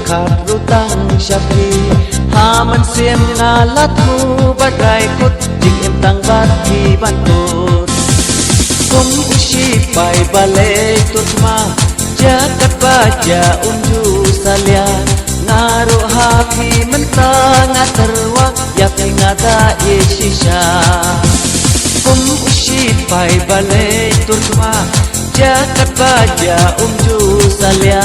karu tang syafi haman siem ngalatu bagai kut jing em tang bati bantut kum ushi pai balai tutma jagat baja unju salia ngaruh hati mentang aterwa ya pengada yesisha kum ushi pai balai tutma jagat baja unju salia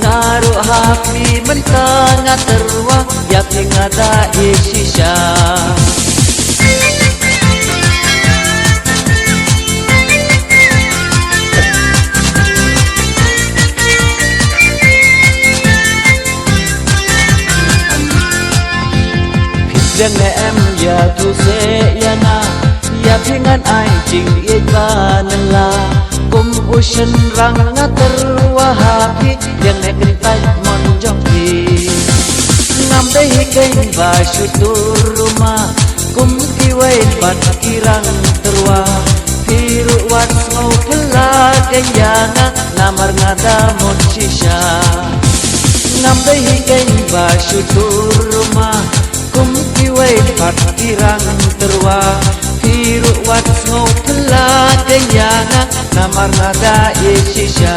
ngaruh hati mentang aterwa ya pengada yesisha Dân em ya tu se ya na ya pingan ai jing ye ba nan la kum ushen rang na terwa hapi yang ne kentai mon jong pi ngam dei hi keng ba shutur rumah kum ki wai bat kirang terwa piru wat ngau pela kenyanga namar ngada mon shisha ngam dei hi keng ba shutur rumah kum kiwai pat kirang terwa piru wat ngau pela kenyanga namar nada yesisha